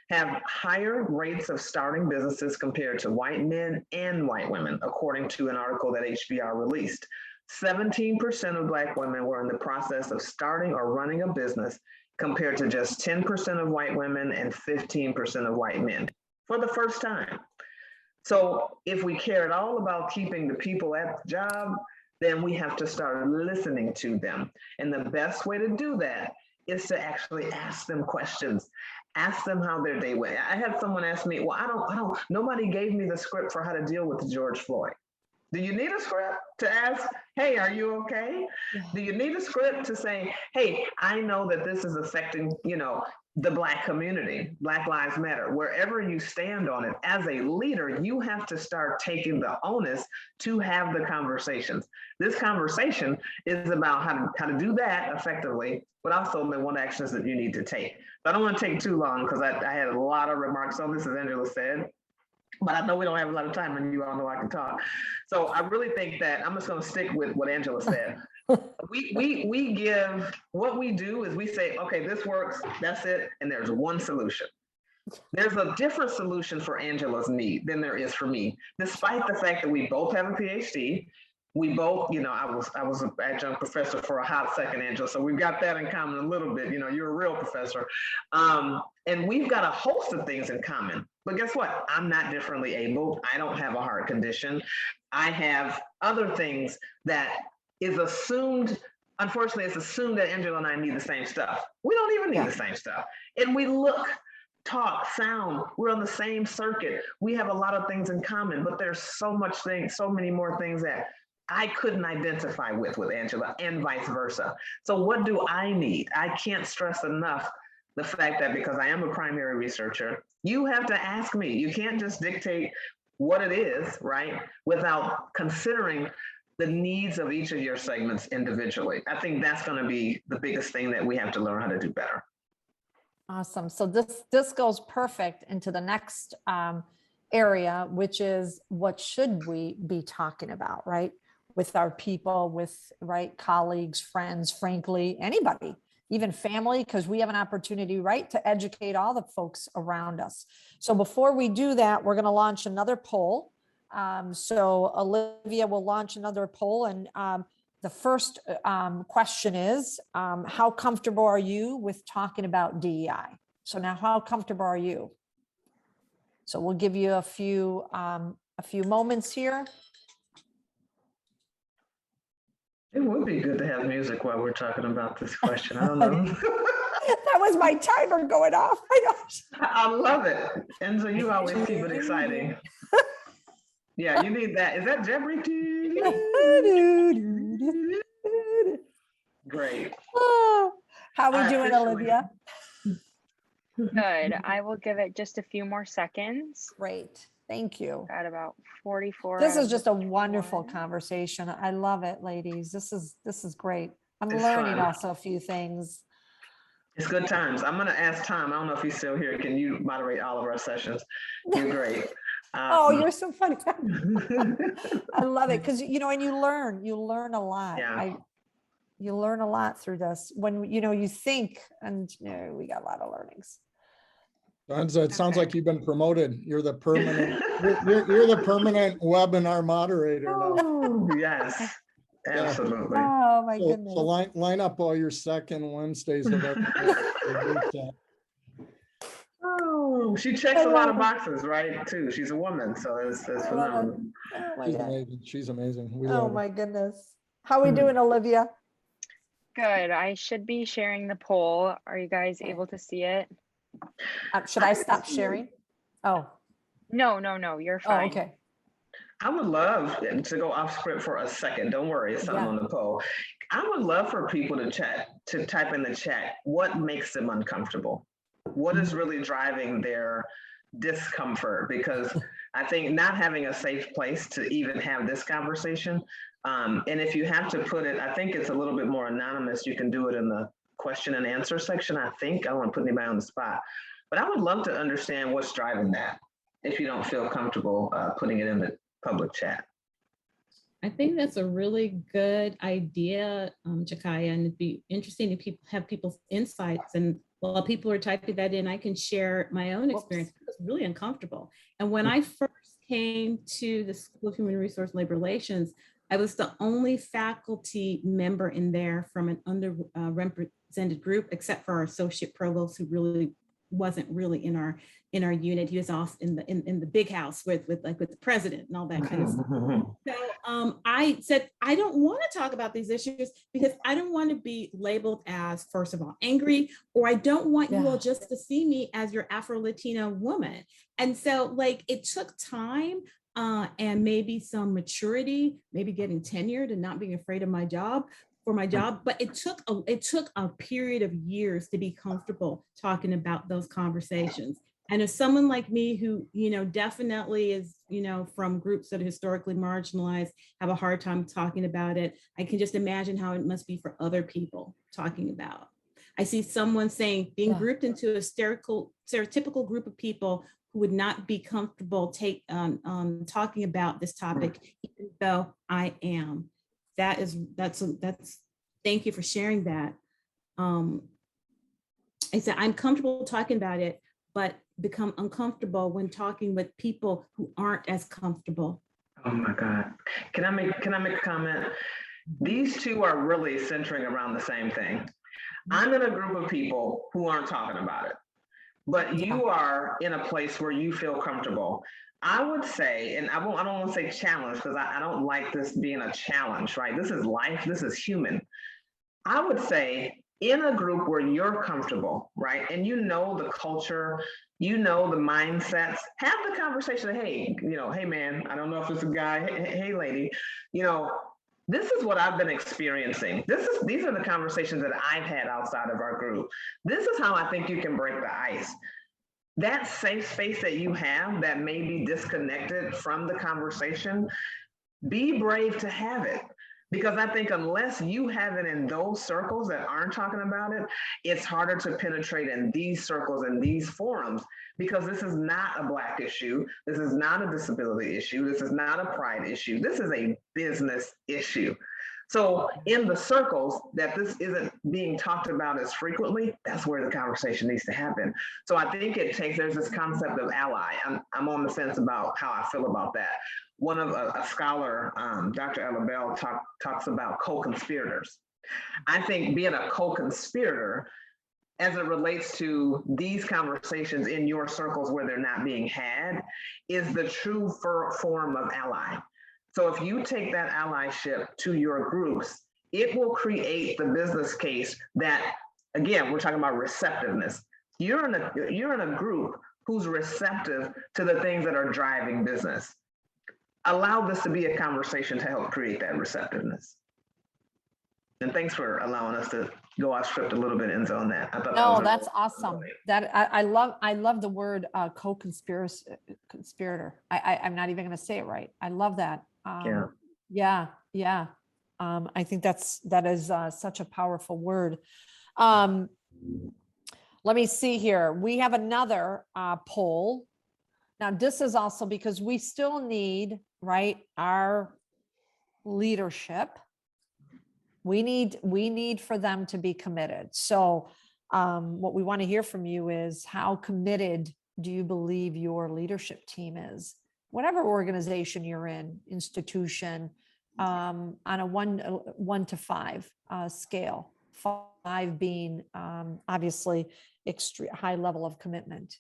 [SPEAKER 4] have higher rates of starting businesses compared to white men and white women, according to an article that HBR released. 17% of Black women were in the process of starting or running a business, compared to just 10% of white women and 15% of white men for the first time. So if we care at all about keeping the people at the job, then we have to start listening to them. And the best way to do that is to actually ask them questions. Ask them how their day went. I had someone ask me, well, nobody gave me the script for how to deal with George Floyd. Do you need a script to ask, hey, are you okay? Do you need a script to say, hey, I know that this is affecting, the Black community, Black Lives Matter, wherever you stand on it. As a leader, you have to start taking the onus to have the conversations. This conversation is about how to do that effectively, but also the what actions that you need to take. So I don't want to take too long because I had a lot of remarks on this, as Angela said. But I know we don't have a lot of time, and you all know I can talk. So I really think that I'm just going to stick with what Angela said. We give, what we do is we say, okay, this works, that's it, and there's one solution. There's a different solution for Angela's need than there is for me, despite the fact that we both have a PhD. We both, I was an adjunct professor for a hot second, Angela, so we've got that in common a little bit. You're a real professor. And we've got a host of things in common. But guess what? I'm not differently abled. I don't have a heart condition. I have other things that is assumed, unfortunately, it's assumed that Angela and I need the same stuff. We don't even need the same stuff. And we look, talk, sound, we're on the same circuit. We have a lot of things in common, but there's so many more things that I couldn't identify with Angela, and vice versa. So what do I need? I can't stress enough the fact that because I am a primary researcher, you have to ask me. You can't just dictate what it is, right? Without considering the needs of each of your segments individually. I think that's going to be the biggest thing that we have to learn how to do better.
[SPEAKER 1] Awesome. So this goes perfect into the next area, which is what should we be talking about, right? With our people, with colleagues, friends, frankly, anybody, even family, because we have an opportunity, right, to educate all the folks around us. So before we do that, we're going to launch another poll. So Olivia will launch another poll, and the first question is, how comfortable are you with talking about DEI? So now, how comfortable are you? So we'll give you a few moments here.
[SPEAKER 4] It would be good to have music while we're talking about this question. I don't know.
[SPEAKER 1] That was my timer going off.
[SPEAKER 4] I love it. Enzo, you always keep it exciting. Yeah, you need that. Is that Jeffrey? Great.
[SPEAKER 1] Oh, how are we doing, Olivia?
[SPEAKER 5] Good. I will give it just a few more seconds.
[SPEAKER 1] Great. Thank you.
[SPEAKER 5] Got about 44.
[SPEAKER 1] This is just a wonderful conversation. I love it, ladies. This is great. I'm learning also a few things.
[SPEAKER 4] It's good times. I'm going to ask Tom. I don't know if he's still here. Can you moderate all of our sessions? You're great.
[SPEAKER 1] Oh, you're so funny. I love it because, and you learn a lot.
[SPEAKER 4] Yeah.
[SPEAKER 1] You learn a lot through this when, you think, and we got a lot of learnings.
[SPEAKER 2] It sounds like you've been promoted. You're the permanent, you're the permanent webinar moderator now.
[SPEAKER 4] Oh, yes, absolutely.
[SPEAKER 1] Oh my goodness.
[SPEAKER 2] So line up all your second Wednesdays of every week.
[SPEAKER 4] Oh, she checks a lot of boxes, right? Too. She's a woman, so it's phenomenal.
[SPEAKER 1] Oh my
[SPEAKER 2] She's
[SPEAKER 1] God.
[SPEAKER 2] amazing. She's amazing. We
[SPEAKER 1] Oh
[SPEAKER 2] love her.
[SPEAKER 1] my goodness. How are we doing, Olivia?
[SPEAKER 5] Good. I should be sharing the poll. Are you guys able to see it?
[SPEAKER 1] Should I stop sharing? Oh.
[SPEAKER 5] No, you're fine.
[SPEAKER 1] Oh, okay.
[SPEAKER 4] I would love to go off script for a second. Don't worry, it's something on the poll. I would love for people to type in the chat what makes them uncomfortable. What is really driving their discomfort? Because I think not having a safe place to even have this conversation, and if you have to put it, I think it's a little bit more anonymous. You can do it in the question and answer section, I think. I don't want to put anybody on the spot, but I would love to understand what's driving that if you don't feel comfortable putting it in the public chat.
[SPEAKER 3] I think that's a really good idea, Tchicaya, and it'd be interesting to have people's insights. And while people are typing that in, I can share my own experience. It was really uncomfortable. And when I first came to the School of Human Resource and Labor Relations, I was the only faculty member in there from an underrepresented group, except for our associate provost, who really wasn't really in our unit. He was off in the big house with the president and all that kind of stuff. So I said, I don't want to talk about these issues because I don't want to be labeled as, first of all, angry, or I don't want you all just to see me as your Afro-Latina woman. And so like it took time and maybe some maturity, maybe getting tenured and not being afraid of my job. But it took a period of years to be comfortable talking about those conversations. And if someone like me who, definitely is, from groups that are historically marginalized, have a hard time talking about it, I can just imagine how it must be for other people talking about. I see someone saying being grouped into a stereotypical group of people who would not be comfortable talking about this topic, even though I am. That's thank you for sharing that. I said, I'm comfortable talking about it, but become uncomfortable when talking with people who aren't as comfortable.
[SPEAKER 4] Oh my God. Can I make a comment? These two are really centering around the same thing. I'm in a group of people who aren't talking about it, but you are in a place where you feel comfortable. I would say, and I don't want to say challenge because I don't like this being a challenge, right? This is life, this is human. I would say in a group where you're comfortable, right? And you know the culture, you know the mindsets, have the conversation, hey, hey man, I don't know if it's a guy, hey lady, this is what I've been experiencing. These are the conversations that I've had outside of our group. This is how I think you can break the ice. That safe space that you have that may be disconnected from the conversation, be brave to have it. Because I think unless you have it in those circles that aren't talking about it, it's harder to penetrate in these circles and these forums, because this is not a Black issue. This is not a disability issue. This is not a pride issue. This is a business issue. So in the circles that this isn't being talked about as frequently, that's where the conversation needs to happen. So I think there's this concept of ally. I'm on the fence about how I feel about that. One of a scholar, Dr. Ellis, talks about co-conspirators. I think being a co-conspirator as it relates to these conversations in your circles where they're not being had is the true form of ally. So if you take that allyship to your groups, it will create the business case that, again, we're talking about receptiveness. You're in a group who's receptive to the things that are driving business. Allow this to be a conversation to help create that receptiveness. And thanks for allowing us to go off script a little bit, Enzo, on that. I thought
[SPEAKER 1] That's awesome. That I love the word co-conspirator. I'm not even going to say it right. I love that. Yeah. I think that is such a powerful word. Let me see here. We have another poll. Now, this is also because we still need, right, our leadership. We need for them to be committed. So what we want to hear from you is, how committed do you believe your leadership team is? Whatever organization you're in, institution, on a 1 to 5 scale, 5 being obviously extreme high level of commitment.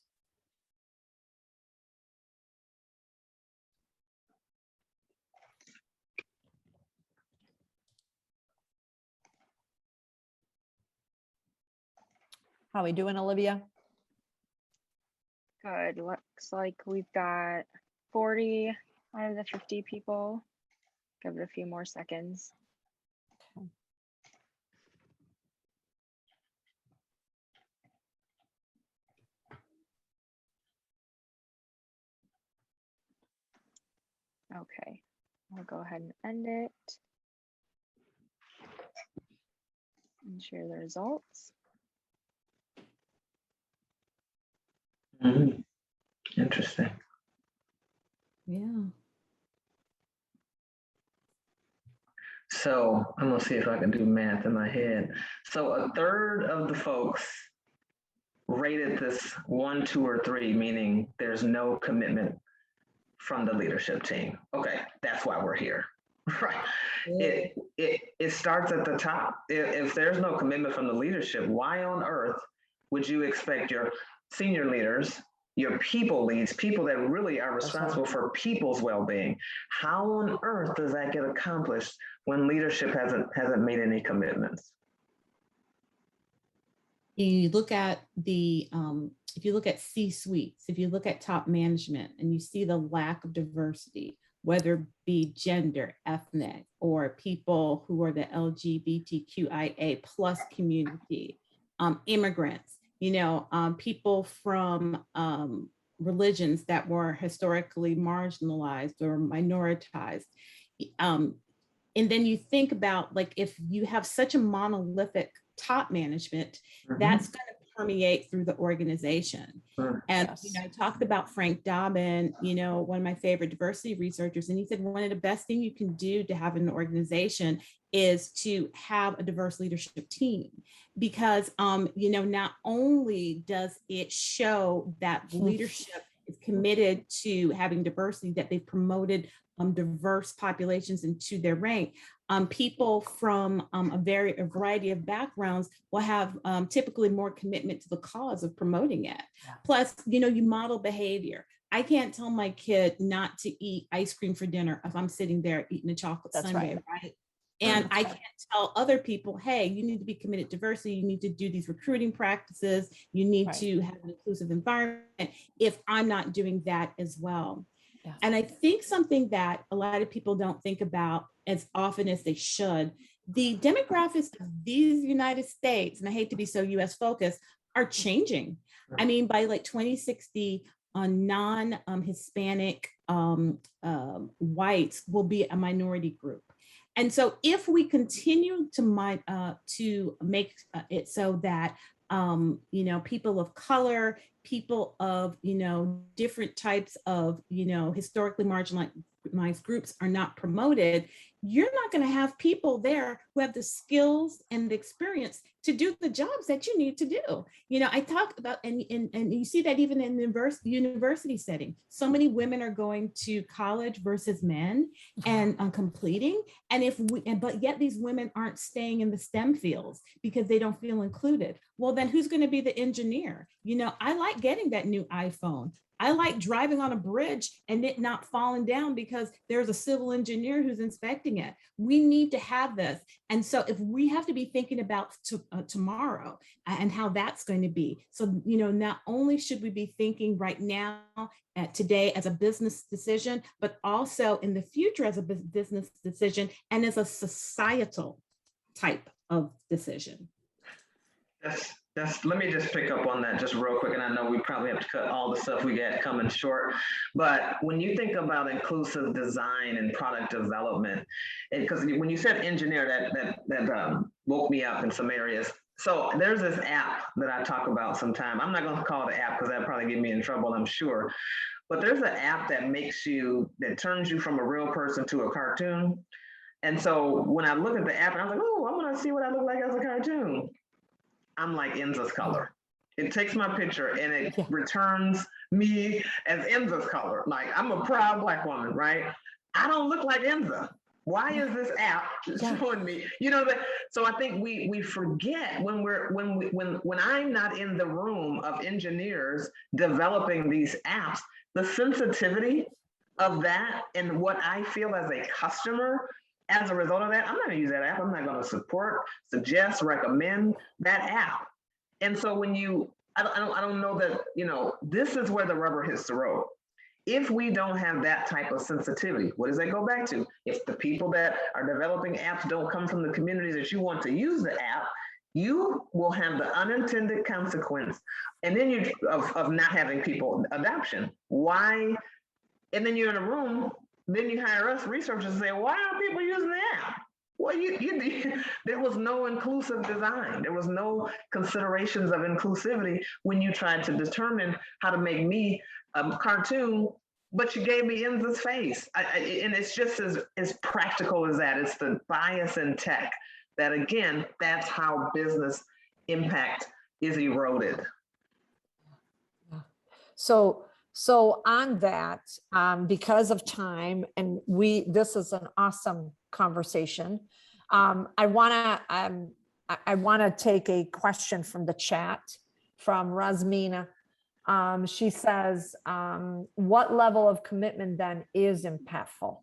[SPEAKER 1] How are we doing, Olivia?
[SPEAKER 5] Good. Looks like we've got 40 out of the 50 people. Give it a few more seconds. Okay, I'll go ahead and end it and share the results.
[SPEAKER 4] Mm-hmm. Interesting.
[SPEAKER 3] Yeah.
[SPEAKER 4] So I'm gonna see if I can do math in my head. So a third of the folks rated this 1, 2, or 3, meaning there's no commitment from the leadership team. Okay, that's why we're here, right? It starts at the top. If there's no commitment from the leadership, why on earth would you expect your senior leaders, your people leads, people that really are responsible for people's well-being? How on earth does that get accomplished when leadership hasn't made any commitments?
[SPEAKER 3] You look at the if you look at C-suites, if you look at top management and you see the lack of diversity, whether it be gender, ethnic, or people who are the LGBTQIA plus community, immigrants, people from religions that were historically marginalized or minoritized. And then you think about, like, if you have such a monolithic top management, that's going to permeate through the organization. And I talked about Frank Dobbin, one of my favorite diversity researchers, and he said one of the best things you can do to have an organization is to have a diverse leadership team, because not only does it show that leadership is committed to having diversity, that they've promoted diverse populations into their rank. People from a variety of backgrounds will have typically more commitment to the cause of promoting it. Plus, you model behavior. I can't tell my kid not to eat ice cream for dinner if I'm sitting there eating a chocolate sundae, right? And I can't tell other people, hey, you need to be committed to diversity. You need to do these recruiting practices. You need to have an inclusive environment, if I'm not doing that as well. And I think something that a lot of people don't think about as often as they should, the demographics of these United States, and I hate to be so US focused, are changing. I mean, by like 2060, non-Hispanic whites will be a minority group. And so if we continue to make it so that people of color, people of, different types of, historically marginalized groups are not promoted, you're not going to have people there who have the skills and the experience to do the jobs that you need to do. I talk about, and you see that even in the university setting, so many women are going to college versus men and completing. But yet these women aren't staying in the STEM fields because they don't feel included. Well, then who's going to be the engineer? I like getting that new iPhone. I like driving on a bridge and it not falling down because there's a civil engineer who's inspecting it. We need to have this. And so if we have to be thinking about tomorrow and how that's going to be. So, not only should we be thinking right now today as a business decision, but also in the future as a business decision and as a societal type of decision.
[SPEAKER 4] Let me just pick up on that just real quick. And I know we probably have to cut all the stuff we got coming short, but when you think about inclusive design and product development, because when you said engineer, that woke me up in some areas. So there's this app that I talk about sometime. I'm not going to call it an app because that'd probably get me in trouble, I'm sure. But there's an app that turns you from a real person to a cartoon. And so when I look at the app, and I'm like, oh, I want to see what I look like as a cartoon. I'm like Enza's color. It takes my picture and it returns me as Enza's color. Like, I'm a proud Black woman, right? I don't look like Enza. Why is this app showing me? So I think we forget when I'm not in the room of engineers developing these apps, the sensitivity of that and what I feel as a customer. As a result of that, I'm not going to use that app. I'm not going to support, suggest, recommend that app. And so I don't know that, this is where the rubber hits the road. If we don't have that type of sensitivity, what does that go back to? If the people that are developing apps don't come from the communities that you want to use the app, you will have the unintended consequence. And then of not having people adoption. Why? And then you're in a room. Then you hire us researchers and say, why aren't people using the app? Well, there was no inclusive design. There was no considerations of inclusivity when you tried to determine how to make me a cartoon, but you gave me Enza's face. And it's just as practical as that. It's the bias in tech that, again, that's how business impact is eroded.
[SPEAKER 1] So on that, because of time, and this is an awesome conversation. I wanna take a question from the chat from Rasmina. She says, what level of commitment then is impactful?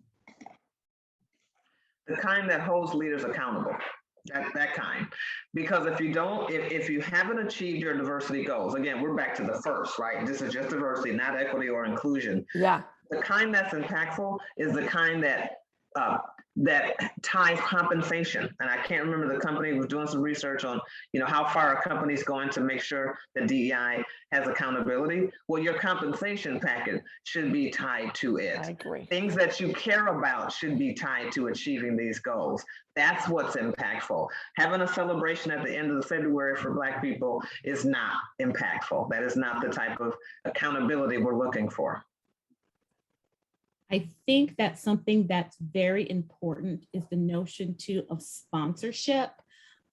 [SPEAKER 4] The kind that holds leaders accountable. That kind. Because if you don't, if you haven't achieved your diversity goals, again, we're back to the first, right? This is just diversity, not equity or inclusion.
[SPEAKER 1] Yeah.
[SPEAKER 4] The kind that's impactful is the kind that ties compensation. And I can't remember, the company was doing some research on, how far a company's going to make sure that DEI has accountability. Well, your compensation package should be tied to it.
[SPEAKER 1] I agree.
[SPEAKER 4] Things that you care about should be tied to achieving these goals. That's what's impactful. Having a celebration at the end of February for Black people is not impactful. That is not the type of accountability we're looking for.
[SPEAKER 3] I think that something that's very important is the notion too of sponsorship.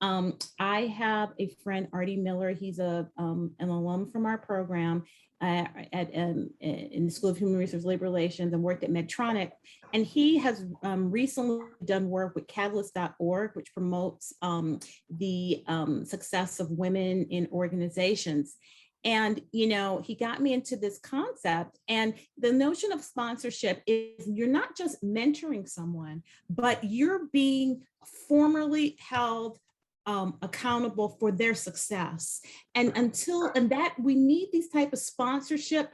[SPEAKER 3] I have a friend, Artie Miller. He's an alum from our program in the School of Human Resources Labor Relations and worked at Medtronic. And he has recently done work with catalyst.org, which promotes the success of women in organizations. And, he got me into this concept, and the notion of sponsorship is you're not just mentoring someone, but you're being formally held accountable for their success. And that we need these type of sponsorship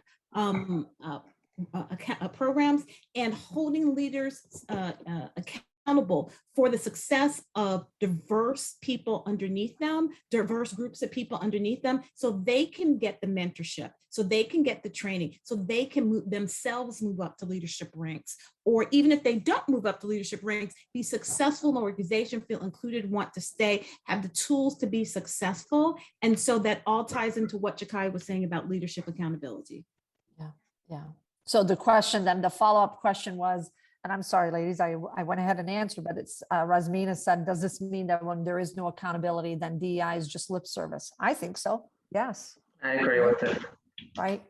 [SPEAKER 3] programs and holding leaders accountable for the success of diverse people underneath them, diverse groups of people underneath them, so they can get the mentorship, so they can get the training, so they can themselves move up to leadership ranks. Or even if they don't move up to leadership ranks, be successful in the organization, feel included, want to stay, have the tools to be successful. And so that all ties into what Tchicaya was saying about leadership accountability.
[SPEAKER 1] Yeah. So the follow-up question was, and I'm sorry, ladies, I went ahead and answered, but it's Rasmina said, does this mean that when there is no accountability, then DEI is just lip service? I think so. Yes.
[SPEAKER 4] I agree with it.
[SPEAKER 1] Right.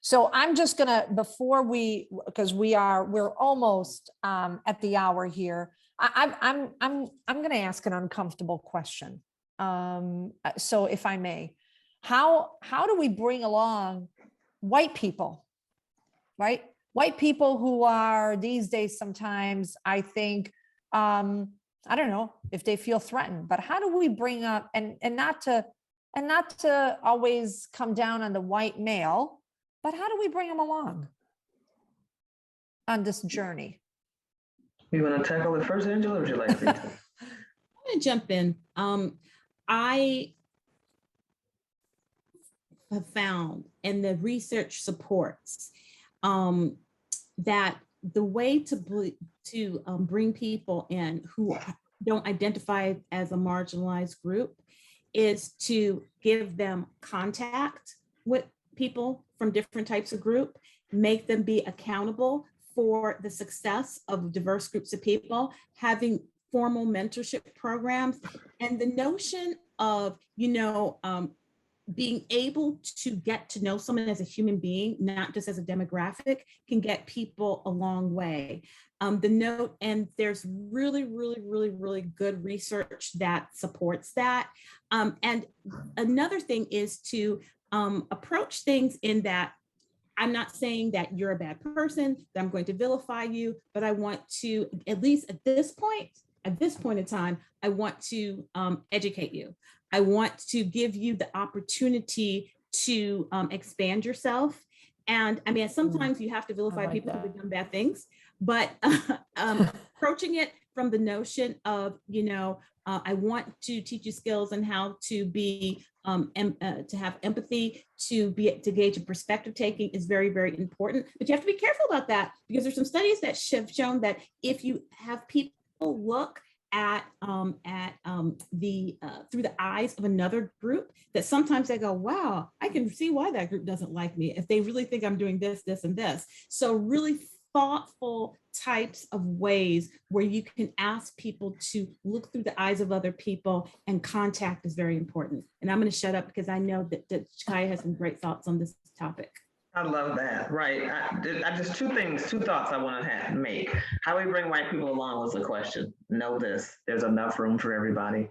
[SPEAKER 1] So I'm just gonna, because we're almost at the hour here. I'm gonna ask an uncomfortable question. So if I may, how do we bring along white people, right? White people who are these days sometimes, I think, I don't know if they feel threatened, but how do we bring up and not to always come down on the white male, but how do we bring them along on this journey?
[SPEAKER 4] You want to tackle it first, Angela, or would you like me to?
[SPEAKER 3] I'm gonna jump in. I have found, and the research supports, that the way to bring people in who don't identify as a marginalized group is to give them contact with people from different types of group, make them be accountable for the success of diverse groups of people, having formal mentorship programs, and the notion of, being able to get to know someone as a human being, not just as a demographic, can get people a long way. And there's really, really, really, really good research that supports that. And another thing is to approach things in that I'm not saying that you're a bad person, that I'm going to vilify you, but I want to, at least at this point in time, I want to educate you. I want to give you the opportunity to expand yourself. And I mean, sometimes you have to vilify people who've done bad things, but approaching it from the notion of, I want to teach you skills and how to be, to have empathy, to gauge a perspective taking is very, very important. But you have to be careful about that, because there's some studies that have shown that if you have people look at through the eyes of another group, that sometimes they go, wow, I can see why that group doesn't like me if they really think I'm doing this, this, and this. So really thoughtful types of ways where you can ask people to look through the eyes of other people, and contact is very important. And I'm going to shut up because I know that Tchicaya has some great thoughts on this topic.
[SPEAKER 4] I love that. Right. I just two thoughts I want to make. How do we bring white people along was the question. Know this, there's enough room for everybody.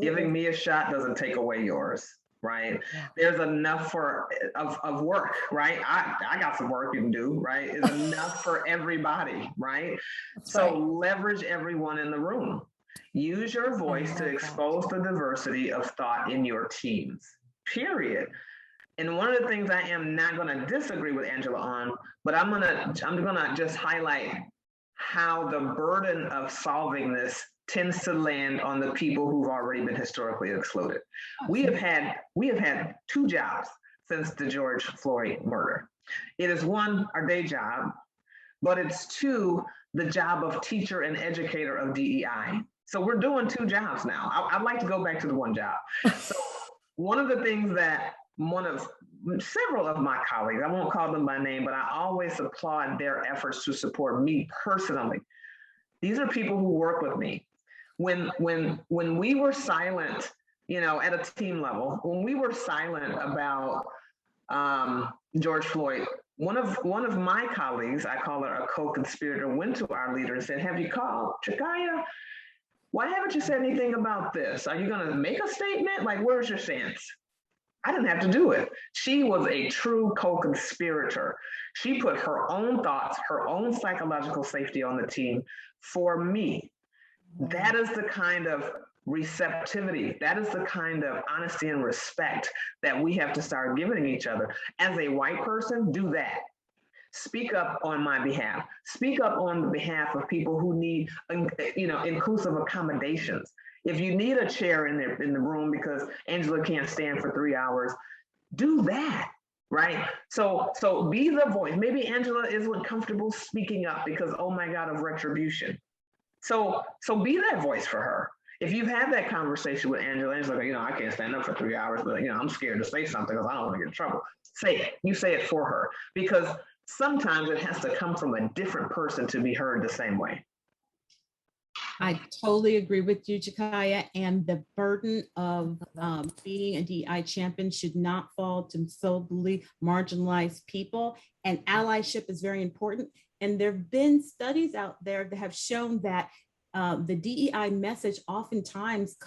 [SPEAKER 4] Giving me a shot doesn't take away yours. Right.
[SPEAKER 1] Yeah.
[SPEAKER 4] There's enough of work. Right. I got some work you can do. Right. It's enough for everybody. Right.
[SPEAKER 1] That's
[SPEAKER 4] So
[SPEAKER 1] right.
[SPEAKER 4] leverage everyone in the room. Use your voice to expose the diversity of thought in your teams. Period. And one of the things I am not going to disagree with Angela on, but I'm gonna just highlight how the burden of solving this tends to land on the people who've already been historically excluded. We have had two jobs since the George Floyd murder. It is one, our day job, but it's two, the job of teacher and educator of DEI. So we're doing two jobs now. I'd like to go back to the one job. So one of the things that several of my colleagues, I won't call them by name, but I always applaud their efforts to support me personally. These are people who work with me. When we were silent, at a team level, when we were silent about George Floyd, one of my colleagues, I call her a co-conspirator, went to our leader and said, "Have you called Tchicaya? Why haven't you said anything about this? Are you going to make a statement? Like, where's your stance?" I didn't have to do it. She was a true co-conspirator. She put her own thoughts, her own psychological safety on the team for me. That is the kind of receptivity. That is the kind of honesty and respect that we have to start giving each other. As a white person, do that. Speak up on my behalf. Speak up on the behalf of people who need, inclusive accommodations. If you need a chair in the room because Angela can't stand for 3 hours, do that, right? So be the voice. Maybe Angela isn't comfortable speaking up because, oh my God, of retribution. So be that voice for her. If you've had that conversation with Angela, Angela's like, I can't stand up for 3 hours, but I'm scared to say something because I don't want to get in trouble. Say it. You say it for her, because sometimes it has to come from a different person to be heard the same way.
[SPEAKER 3] I totally agree with you, Tchicaya, and the burden of being a DEI champion should not fall to solely marginalized people, and allyship is very important. And there have been studies out there that have shown that the DEI message oftentimes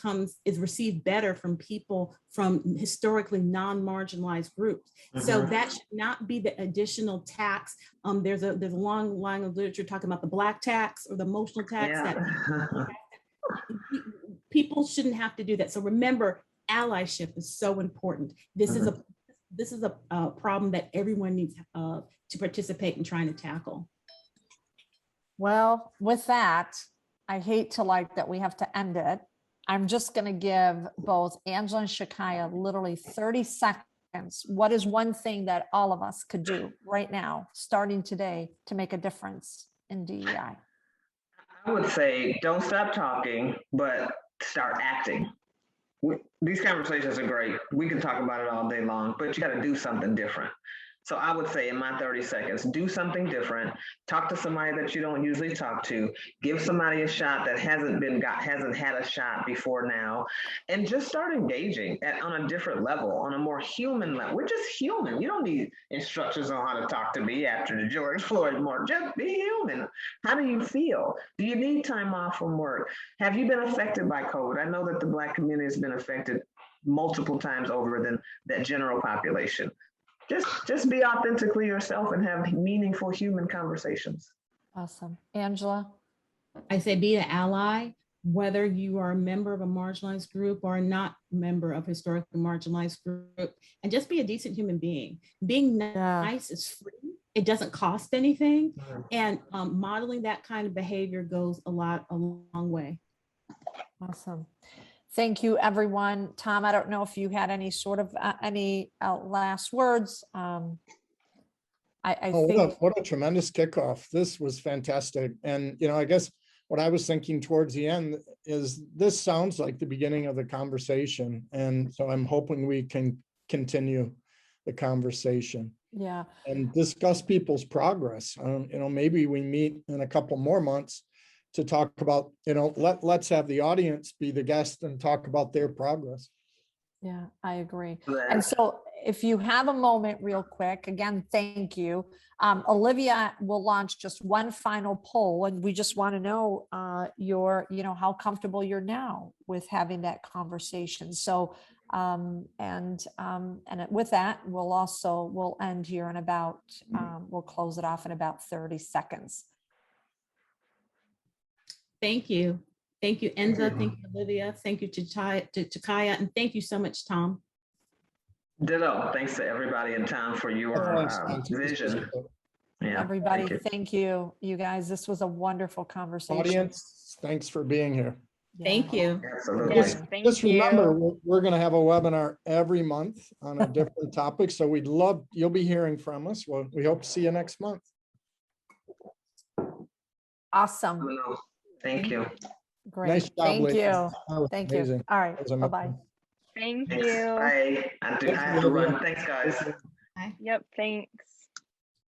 [SPEAKER 3] is received better from people from historically non-marginalized groups. Mm-hmm. So that should not be the additional tax. There's a long line of literature talking about the Black tax or the emotional tax. Yeah. That people shouldn't have to do that. So remember, allyship is so important. This is a problem that everyone needs to participate in trying to tackle.
[SPEAKER 1] Well, with that, I hate to that we have to end it. I'm just going to give both Angela and Tchicaya literally 30 seconds. What is one thing that all of us could do right now, starting today, to make a difference in DEI?
[SPEAKER 4] I would say don't stop talking, but start acting. These conversations are great. We can talk about it all day long, but you got to do something different. So I would say in my 30 seconds, do something different. Talk to somebody that you don't usually talk to. Give somebody a shot that hasn't had a shot before now, and just start engaging on a different level, on a more human level. We're just human. You don't need instructions on how to talk to me after the George Floyd murder. Just be human. How do you feel? Do you need time off from work? Have you been affected by COVID? I know that the Black community has been affected multiple times over than that general population. Just be authentically yourself and have meaningful human conversations.
[SPEAKER 1] Awesome. Angela?
[SPEAKER 3] I say be an ally, whether you are a member of a marginalized group or not a member of historically marginalized group, and just be a decent human being. Being nice is free. It doesn't cost anything. And modeling that kind of behavior goes a long way.
[SPEAKER 1] Awesome. Thank you, everyone. Tom, I don't know if you had any sort of any last words. I think
[SPEAKER 2] what a tremendous kickoff. This was fantastic. And, I guess what I was thinking towards the end is this sounds like the beginning of the conversation. And so I'm hoping we can continue the conversation.
[SPEAKER 1] Yeah.
[SPEAKER 2] And discuss people's progress. Maybe we meet in a couple more months to talk about, let's have the audience be the guest and talk about their progress.
[SPEAKER 1] Yeah, I agree. And so if you have a moment real quick, again, thank you. Olivia will launch just one final poll, and we just want to know how comfortable you're now with having that conversation. So, with that, we'll end here in about, we'll close it off in about 30 seconds.
[SPEAKER 3] Thank you. Thank you, Enza. Thank you, Olivia. Thank you to Tchicaya, and thank you so much, Tom.
[SPEAKER 4] Ditto. Thanks to everybody in town for your vision. Yeah,
[SPEAKER 1] Everybody, thank you. You guys, this was a wonderful conversation.
[SPEAKER 2] Audience, thanks for being here.
[SPEAKER 3] Thank you.
[SPEAKER 4] Absolutely.
[SPEAKER 5] Yes, thank
[SPEAKER 2] Just remember,
[SPEAKER 5] you.
[SPEAKER 2] we're going to have a webinar every month on a different topic. So you'll be hearing from us. Well, we hope to see you next month.
[SPEAKER 1] Awesome.
[SPEAKER 4] Thank you.
[SPEAKER 1] Great.
[SPEAKER 2] Nice job,
[SPEAKER 1] Thank
[SPEAKER 2] ladies.
[SPEAKER 1] you.
[SPEAKER 2] That was
[SPEAKER 1] Thank you.
[SPEAKER 2] amazing.
[SPEAKER 1] All right.
[SPEAKER 2] That was amazing.
[SPEAKER 1] Bye-bye.
[SPEAKER 5] Thank
[SPEAKER 4] Thanks.
[SPEAKER 5] you.
[SPEAKER 4] Bye. I have to run. Thanks, guys.
[SPEAKER 5] Yep, thanks.